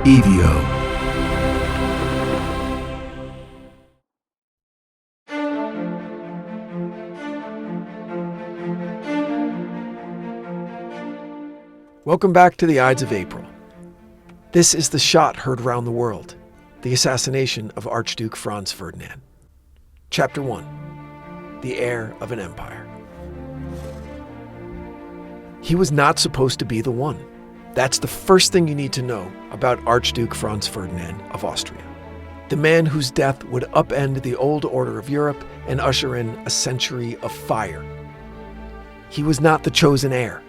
EVO. Welcome back to the Ides of April. This is the shot heard around the world, the assassination of Archduke Franz Ferdinand. Chapter 1. The Heir of an Empire. He was not supposed to be the one. That's the first thing you need to know about Archduke Franz Ferdinand of Austria, the man whose death would upend the old order of Europe and usher in a century of fire. He was not the chosen heir.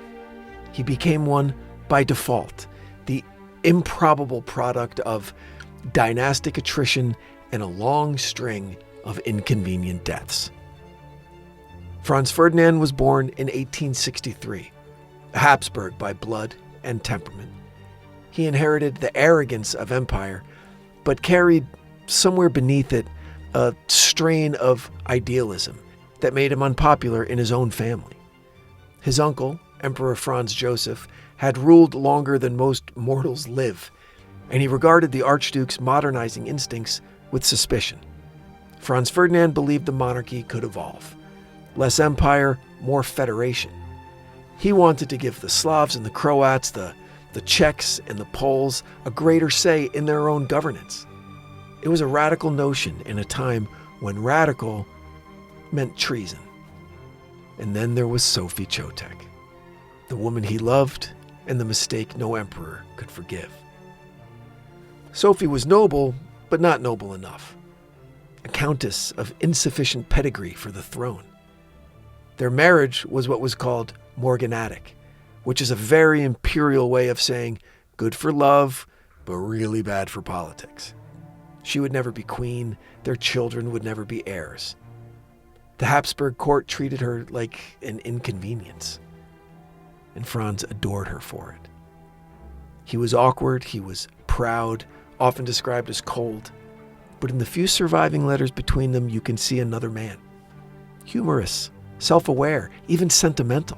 He became one by default, the improbable product of dynastic attrition and a long string of inconvenient deaths. Franz Ferdinand was born in 1863, a Habsburg by blood and temperament. He inherited the arrogance of empire, but carried somewhere beneath it a strain of idealism that made him unpopular in his own family. His uncle, Emperor Franz Joseph, had ruled longer than most mortals live, and he regarded the Archduke's modernizing instincts with suspicion. Franz Ferdinand believed the monarchy could evolve. Less empire, more federation. He wanted to give the Slavs and the Croats, the Czechs and the Poles, a greater say in their own governance. It was a radical notion in a time when radical meant treason. And then there was Sophie Chotek, the woman he loved and the mistake no emperor could forgive. Sophie was noble, but not noble enough. A countess of insufficient pedigree for the throne. Their marriage was what was called morganatic, which is a very imperial way of saying good for love, but really bad for politics. She would never be queen, their children would never be heirs. The Habsburg court treated her like an inconvenience, and Franz adored her for it. He was awkward, he was proud, often described as cold, but in the few surviving letters between them you can see another man. Humorous, self-aware, even sentimental.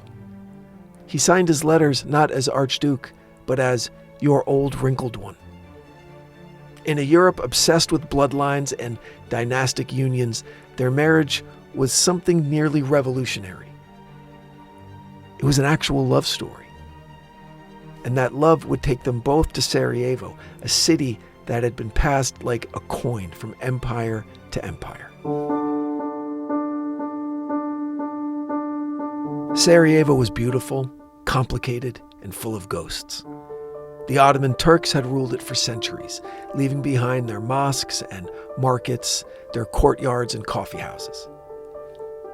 He signed his letters not as Archduke, but as your old wrinkled one. In a Europe obsessed with bloodlines and dynastic unions, their marriage was something nearly revolutionary. It was an actual love story. And that love would take them both to Sarajevo, a city that had been passed like a coin from empire to empire. Sarajevo was beautiful, complicated, and full of ghosts. The Ottoman Turks had ruled it for centuries, leaving behind their mosques and markets, their courtyards and coffee houses.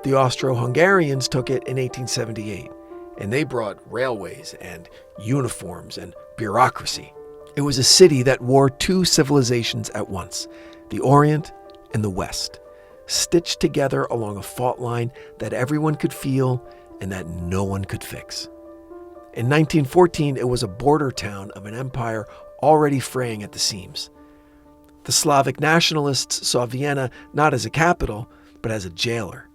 The Austro-Hungarians took it in 1878, and they brought railways and uniforms and bureaucracy. It was a city that wore two civilizations at once, the Orient and the West, stitched together along a fault line that everyone could feel and that no one could fix. In 1914, it was a border town of an empire already fraying at the seams. The Slavic nationalists saw Vienna not as a capital, but as a jailer.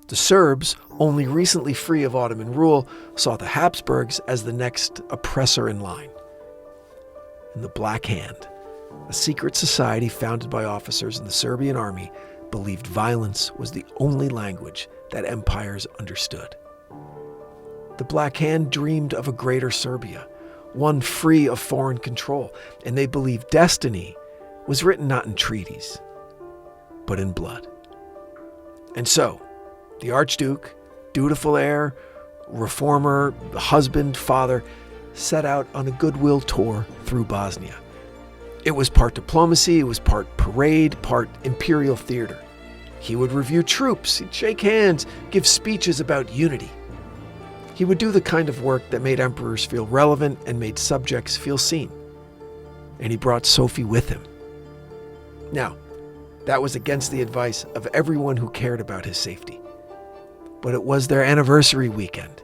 The Serbs, only recently free of Ottoman rule, saw the Habsburgs as the next oppressor in line. And the Black Hand, a secret society founded by officers in the Serbian army, believed violence was the only language that empires understood. The Black Hand dreamed of a greater Serbia, one free of foreign control, and they believed destiny was written not in treaties, but in blood. And so, the Archduke, dutiful heir, reformer, husband, father, set out on a goodwill tour through Bosnia. It was part diplomacy, it was part parade, part imperial theater. He would review troops, he'd shake hands, give speeches about unity. He would do the kind of work that made emperors feel relevant and made subjects feel seen. And he brought Sophie with him. Now, that was against the advice of everyone who cared about his safety. But it was their anniversary weekend.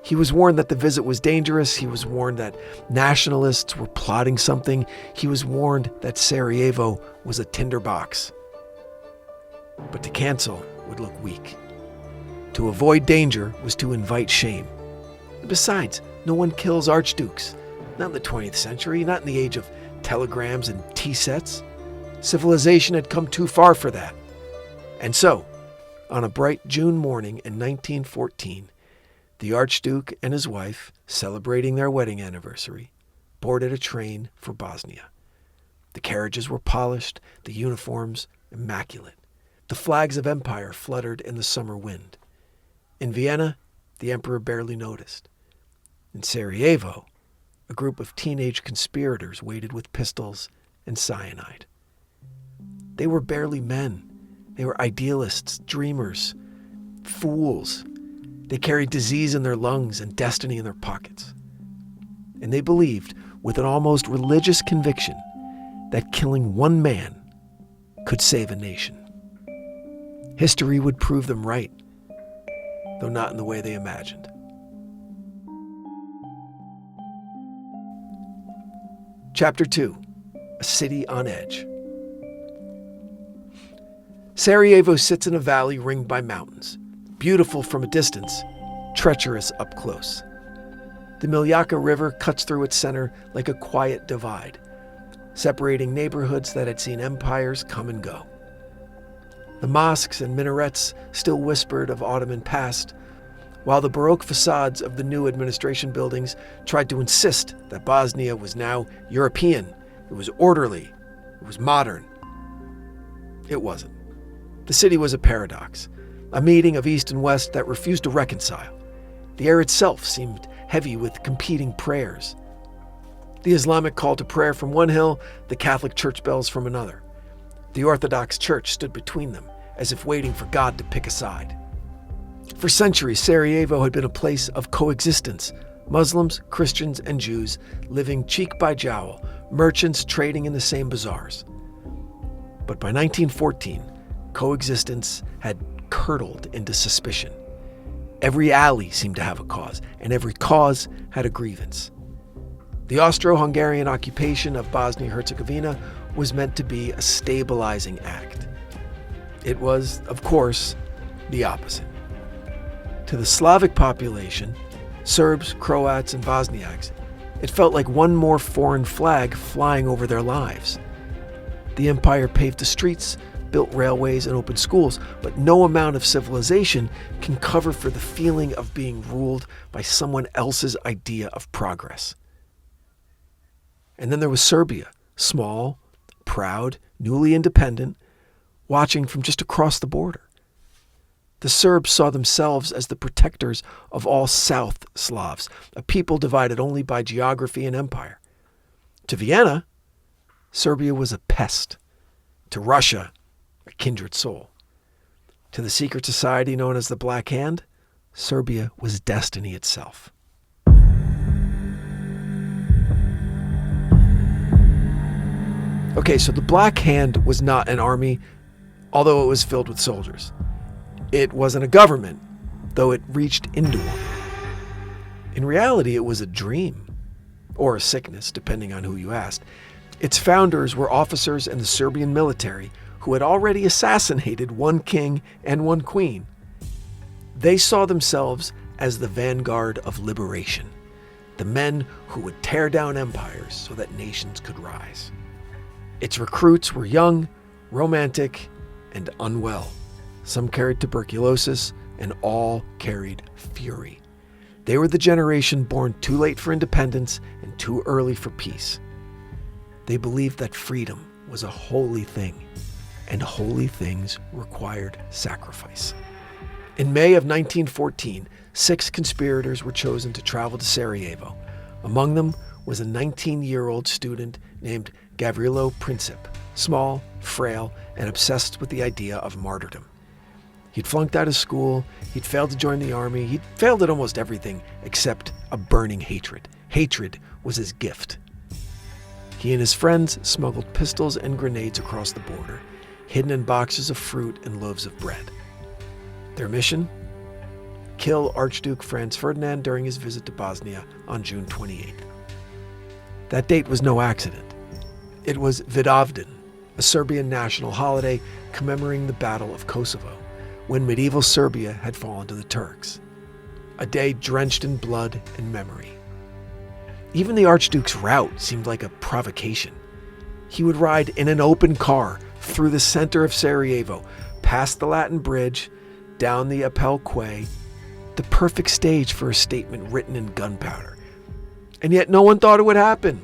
He was warned that the visit was dangerous. He was warned that nationalists were plotting something. He was warned that Sarajevo was a tinderbox. But to cancel would look weak. To avoid danger was to invite shame. And besides, no one kills archdukes. Not in the 20th century, not in the age of telegrams and tea sets. Civilization had come too far for that. And so, on a bright June morning in 1914, the Archduke and his wife, celebrating their wedding anniversary, boarded a train for Bosnia. The carriages were polished, the uniforms immaculate. The flags of empire fluttered in the summer wind. In Vienna, the emperor barely noticed. In Sarajevo, a group of teenage conspirators waited with pistols and cyanide. They were barely men. They were idealists, dreamers, fools. They carried disease in their lungs and destiny in their pockets. And they believed, with an almost religious conviction, that killing one man could save a nation. History would prove them right, though not in the way they imagined. Chapter 2, A City on Edge. Sarajevo sits in a valley ringed by mountains, beautiful from a distance, treacherous up close. The Miljacka River cuts through its center like a quiet divide, separating neighborhoods that had seen empires come and go. The mosques and minarets still whispered of Ottoman past, while the Baroque facades of the new administration buildings tried to insist that Bosnia was now European, it was orderly, it was modern. It wasn't. The city was a paradox, a meeting of East and West that refused to reconcile. The air itself seemed heavy with competing prayers. The Islamic call to prayer from one hill, the Catholic church bells from another. The Orthodox Church stood between them, as if waiting for God to pick a side. For centuries, Sarajevo had been a place of coexistence, Muslims, Christians, and Jews living cheek by jowl, merchants trading in the same bazaars. But by 1914, coexistence had curdled into suspicion. Every alley seemed to have a cause, and every cause had a grievance. The Austro-Hungarian occupation of Bosnia-Herzegovina was meant to be a stabilizing act. It was, of course, the opposite. To the Slavic population, Serbs, Croats, and Bosniaks, it felt like one more foreign flag flying over their lives. The empire paved the streets, built railways, and opened schools, but no amount of civilization can cover for the feeling of being ruled by someone else's idea of progress. And then there was Serbia, small, proud, newly independent, watching from just across the border. The Serbs saw themselves as the protectors of all South Slavs, a people divided only by geography and empire. To Vienna, Serbia was a pest. To Russia, a kindred soul. To the secret society known as the Black Hand, Serbia was destiny itself. Okay, so the Black Hand was not an army, although it was filled with soldiers. It wasn't a government, though it reached into one. In reality, it was a dream, or a sickness, depending on who you asked. Its founders were officers in the Serbian military who had already assassinated one king and one queen. They saw themselves as the vanguard of liberation, the men who would tear down empires so that nations could rise. Its recruits were young, romantic, and unwell. Some carried tuberculosis, and all carried fury. They were the generation born too late for independence and too early for peace. They believed that freedom was a holy thing, and holy things required sacrifice. In May of 1914, 6 conspirators were chosen to travel to Sarajevo. Among them was a 19-year-old student named Gavrilo Princip, small, frail, and obsessed with the idea of martyrdom. He'd flunked out of school, he'd failed to join the army, he'd failed at almost everything except a burning hatred. Hatred was his gift. He and his friends smuggled pistols and grenades across the border, hidden in boxes of fruit and loaves of bread. Their mission? Kill Archduke Franz Ferdinand during his visit to Bosnia on June 28th. That date was no accident. It was Vidovdan, a Serbian national holiday commemorating the Battle of Kosovo, when medieval Serbia had fallen to the Turks. A day drenched in blood and memory. Even the Archduke's route seemed like a provocation. He would ride in an open car through the center of Sarajevo, past the Latin Bridge, down the Apel Quay, the perfect stage for a statement written in gunpowder. And yet no one thought it would happen.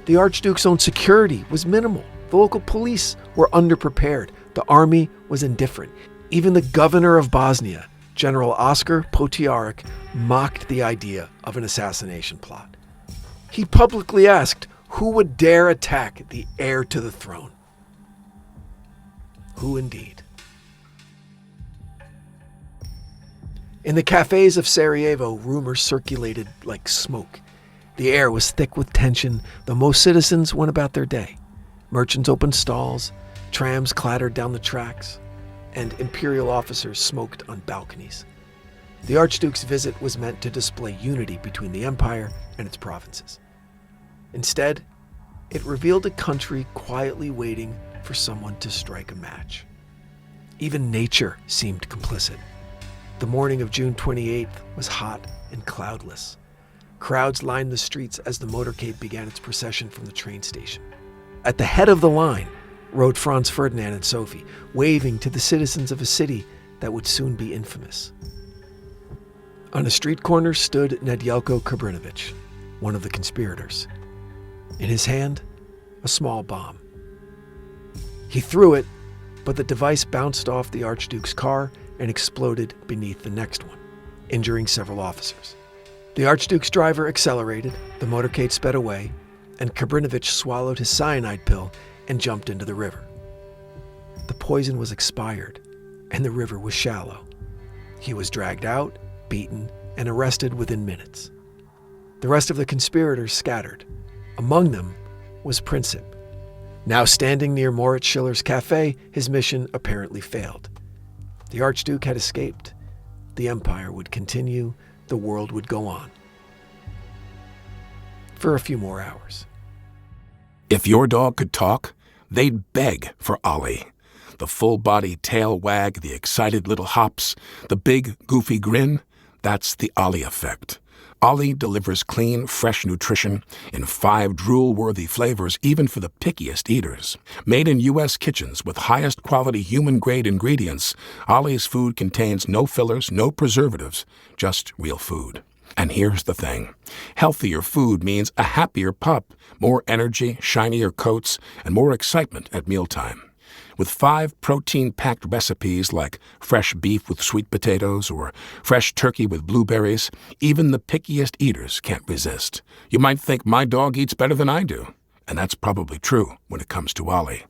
The Archduke's own security was minimal. The local police were underprepared. The army was indifferent. Even the governor of Bosnia, General Oskar Potiarik, mocked the idea of an assassination plot. He publicly asked who would dare attack the heir to the throne. Who indeed? In the cafes of Sarajevo, rumors circulated like smoke. The air was thick with tension, though most citizens went about their day. Merchants opened stalls, trams clattered down the tracks, and imperial officers smoked on balconies. The Archduke's visit was meant to display unity between the empire and its provinces. Instead, it revealed a country quietly waiting for someone to strike a match. Even nature seemed complicit. The morning of June 28th was hot and cloudless. Crowds lined the streets as the motorcade began its procession from the train station. At the head of the line rode Franz Ferdinand and Sophie, waving to the citizens of a city that would soon be infamous. On a street corner stood Nedeljko Kabrinovich, one of the conspirators. In his hand, a small bomb. He threw it, but the device bounced off the Archduke's car and exploded beneath the next one, injuring several officers. The Archduke's driver accelerated, the motorcade sped away, and Kabrinovich swallowed his cyanide pill and jumped into the river. The poison was expired, and the river was shallow. He was dragged out, beaten, and arrested within minutes. The rest of the conspirators scattered. Among them was Princip. Now standing near Moritz Schiller's cafe, his mission apparently failed. The Archduke had escaped. The empire would continue. The world would go on. For a few more hours. If your dog could talk, they'd beg for Ollie. The full-body tail wag, the excited little hops, the big, goofy grin, that's the Ollie effect. Ollie delivers clean, fresh nutrition in 5 drool-worthy flavors, even for the pickiest eaters. Made in U.S. kitchens with highest quality human-grade ingredients, Ollie's food contains no fillers, no preservatives, just real food. And here's the thing. Healthier food means a happier pup, more energy, shinier coats, and more excitement at mealtime. With 5 protein-packed recipes like fresh beef with sweet potatoes or fresh turkey with blueberries, even the pickiest eaters can't resist. You might think my dog eats better than I do, and that's probably true when it comes to Ollie.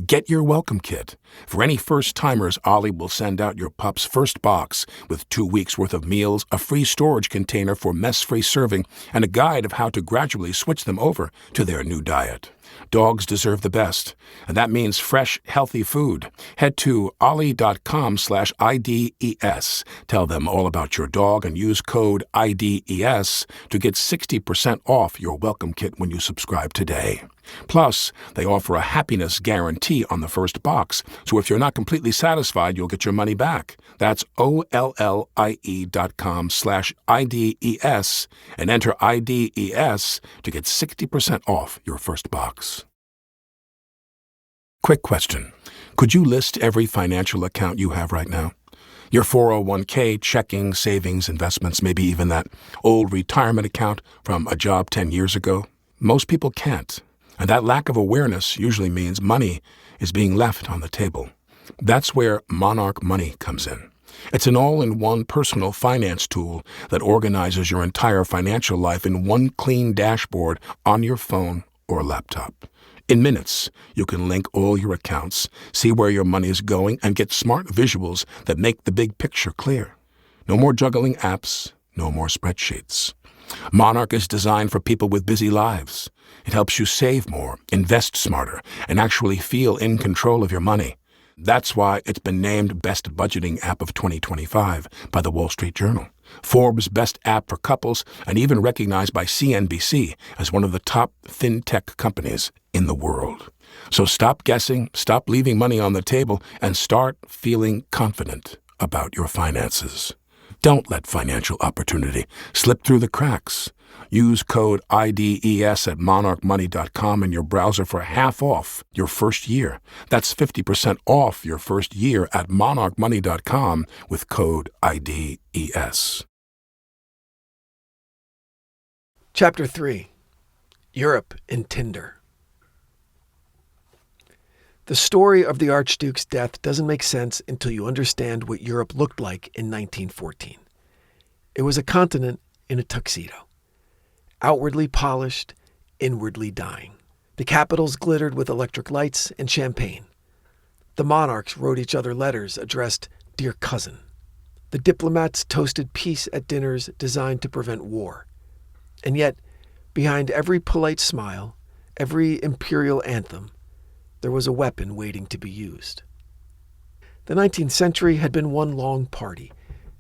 Get your welcome kit. For any first-timers, Ollie will send out your pup's first box with 2 weeks' worth of meals, a free storage container for mess-free serving, and a guide of how to gradually switch them over to their new diet. Dogs deserve the best, and that means fresh, healthy food. Head to ollie.com/IDES. Tell them all about your dog and use code IDES to get 60% off your welcome kit when you subscribe today. Plus, they offer a happiness guarantee on the first box, so if you're not completely satisfied, you'll get your money back. That's OLLIE.com/IDES and enter IDES to get 60% off your first box. Quick question. Could you list every financial account you have right now? Your 401k, checking, savings, investments, maybe even that old retirement account from a job 10 years ago? Most people can't. And that lack of awareness usually means money is being left on the table. That's where Monarch Money comes in. It's an all-in-one personal finance tool that organizes your entire financial life in one clean dashboard on your phone or laptop. In minutes, you can link all your accounts, see where your money is going, and get smart visuals that make the big picture clear. No more juggling apps, no more spreadsheets. Monarch is designed for people with busy lives. It helps you save more, invest smarter, and actually feel in control of your money. That's why it's been named Best Budgeting App of 2025 by the Wall Street Journal, Forbes' Best App for Couples, and even recognized by CNBC as one of the top fintech companies in the world. So stop guessing, stop leaving money on the table, and start feeling confident about your finances. Don't let financial opportunity slip through the cracks. Use code IDES at monarchmoney.com in your browser for half off your first year. That's 50% off your first year at monarchmoney.com with code IDES. Chapter 3. Europe in Tinder. The story of the Archduke's death doesn't make sense until you understand what Europe looked like in 1914. It was a continent in a tuxedo. Outwardly polished, inwardly dying. The capitals glittered with electric lights and champagne. The monarchs wrote each other letters addressed "Dear Cousin." The diplomats toasted peace at dinners designed to prevent war. And yet, behind every polite smile, every imperial anthem, there was a weapon waiting to be used. The 19th century had been one long party.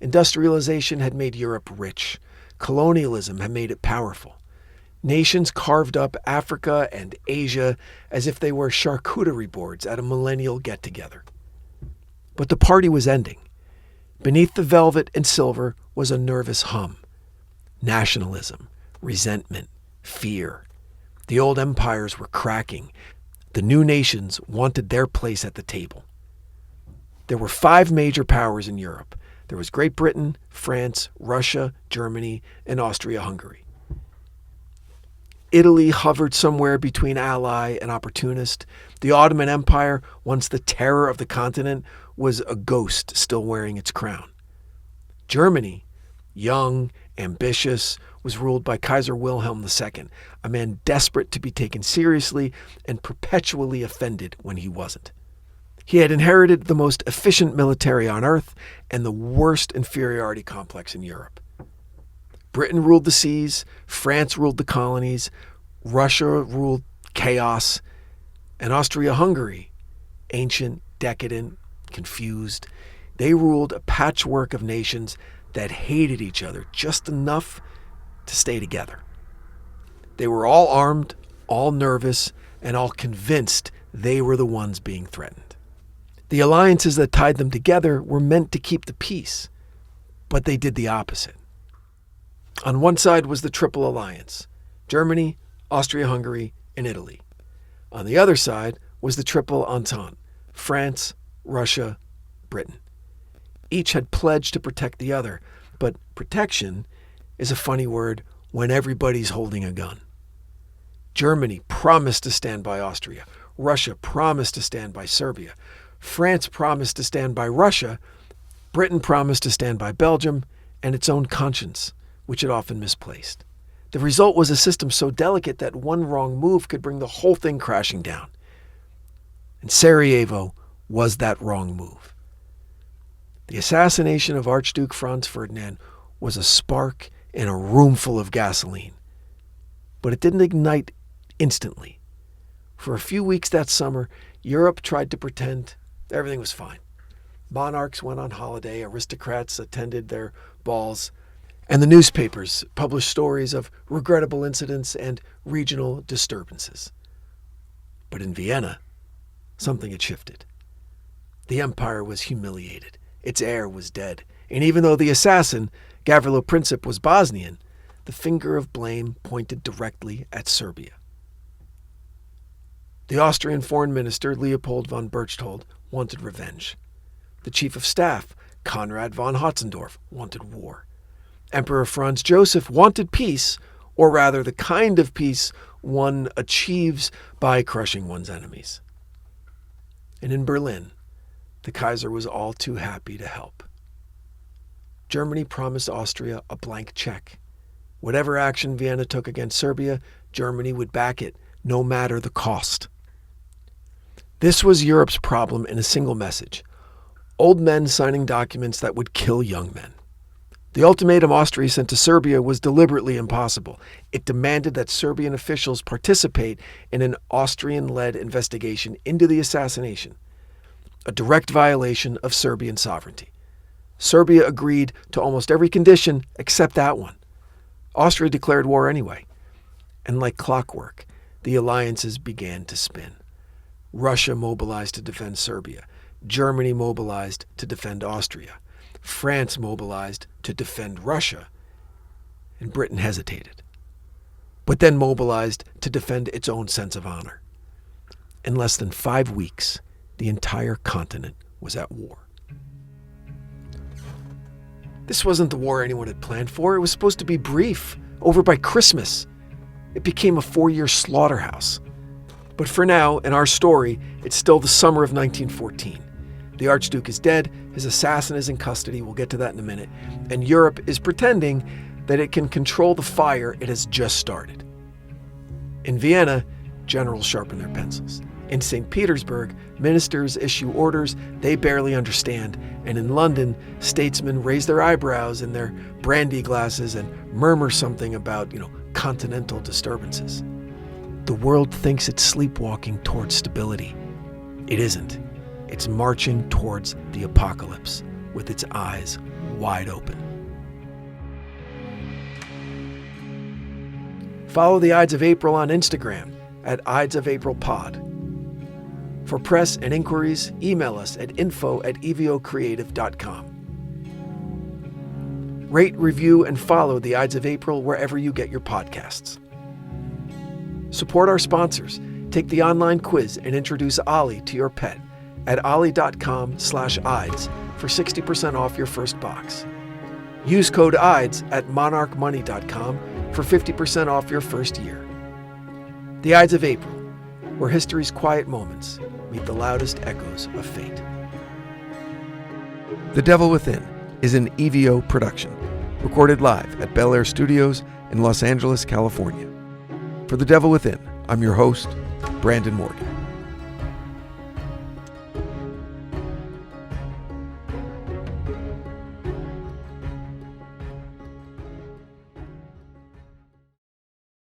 Industrialization had made Europe rich. Colonialism had made it powerful. Nations carved up Africa and Asia as if they were charcuterie boards at a millennial get-together. But the party was ending. Beneath the velvet and silver was a nervous hum. Nationalism, resentment, fear. The old empires were cracking. The new nations wanted their place at the table. There were 5 major powers in Europe. There was Great Britain, France, Russia, Germany, and Austro-Hungary. Italy hovered somewhere between ally and opportunist. The Ottoman Empire, once the terror of the continent, was a ghost still wearing its crown. Germany, young, ambitious, was ruled by Kaiser Wilhelm II, a man desperate to be taken seriously and perpetually offended when he wasn't. He had inherited the most efficient military on earth and the worst inferiority complex in Europe. Britain ruled the seas, France ruled the colonies, Russia ruled chaos, and Austria-Hungary, ancient, decadent, confused, they ruled a patchwork of nations that hated each other just enough to stay together. They were all armed, all nervous, and all convinced they were the ones being threatened. The alliances that tied them together were meant to keep the peace, but they did the opposite. On one side was the Triple Alliance, Germany, Austria-Hungary, and Italy. On the other side was the Triple Entente, France, Russia, Britain. Each had pledged to protect the other, but protection is a funny word when everybody's holding a gun. Germany promised to stand by Austria. Russia promised to stand by Serbia. France promised to stand by Russia. Britain promised to stand by Belgium and its own conscience, which it often misplaced. The result was a system so delicate that one wrong move could bring the whole thing crashing down. And Sarajevo was that wrong move. The assassination of Archduke Franz Ferdinand was a spark in a room full of gasoline. But it didn't ignite instantly. For a few weeks that summer, Europe tried to pretend everything was fine. Monarchs went on holiday, aristocrats attended their balls, and the newspapers published stories of regrettable incidents and regional disturbances. But in Vienna, something had shifted. The empire was humiliated. Its heir was dead. And even though the assassin, Gavrilo Princip, was Bosnian, the finger of blame pointed directly at Serbia. The Austrian foreign minister, Leopold von Berchtold, wanted revenge. The chief of staff, Konrad von Hotzendorf, wanted war. Emperor Franz Joseph wanted peace, or rather the kind of peace one achieves by crushing one's enemies. And in Berlin, the Kaiser was all too happy to help. Germany promised Austria a blank check. Whatever action Vienna took against Serbia, Germany would back it, no matter the cost. This was Europe's problem in a single message: old men signing documents that would kill young men. The ultimatum Austria sent to Serbia was deliberately impossible. It demanded that Serbian officials participate in an Austrian-led investigation into the assassination, a direct violation of Serbian sovereignty. Serbia agreed to almost every condition except that one. Austria declared war anyway. And like clockwork, the alliances began to spin. Russia mobilized to defend Serbia. Germany mobilized to defend Austria. France mobilized to defend Russia. And Britain hesitated. but then mobilized to defend its own sense of honor. In less than 5 weeks, the entire continent was at war. This wasn't the war anyone had planned for. It was supposed to be brief, over by Christmas. It became a 4-year slaughterhouse. But for now, in our story, it's still the summer of 1914. The Archduke is dead, his assassin is in custody, we'll get to that in a minute, and Europe is pretending that it can control the fire it has just started. In Vienna, generals sharpen their pencils. In St. Petersburg, ministers issue orders they barely understand, and in London, statesmen raise their eyebrows in their brandy glasses and murmur something about, continental disturbances. The world thinks it's sleepwalking towards stability. It isn't. It's marching towards the apocalypse with its eyes wide open. Follow the Ides of April on Instagram at Ides of April Pod. For press and inquiries, email us at info@evocreative.com. Rate, review, and follow the Ides of April wherever you get your podcasts. Support our sponsors. Take the online quiz and introduce Ollie to your pet at ollie.com/Ides for 60% off your first box. Use code Ides at monarchmoney.com for 50% off your first year. The Ides of April, where history's quiet moments meet the loudest echoes of fate. The Devil Within is an EVO production, recorded live at Bel Air Studios in Los Angeles, California. For The Devil Within, I'm your host, Branden Morgan.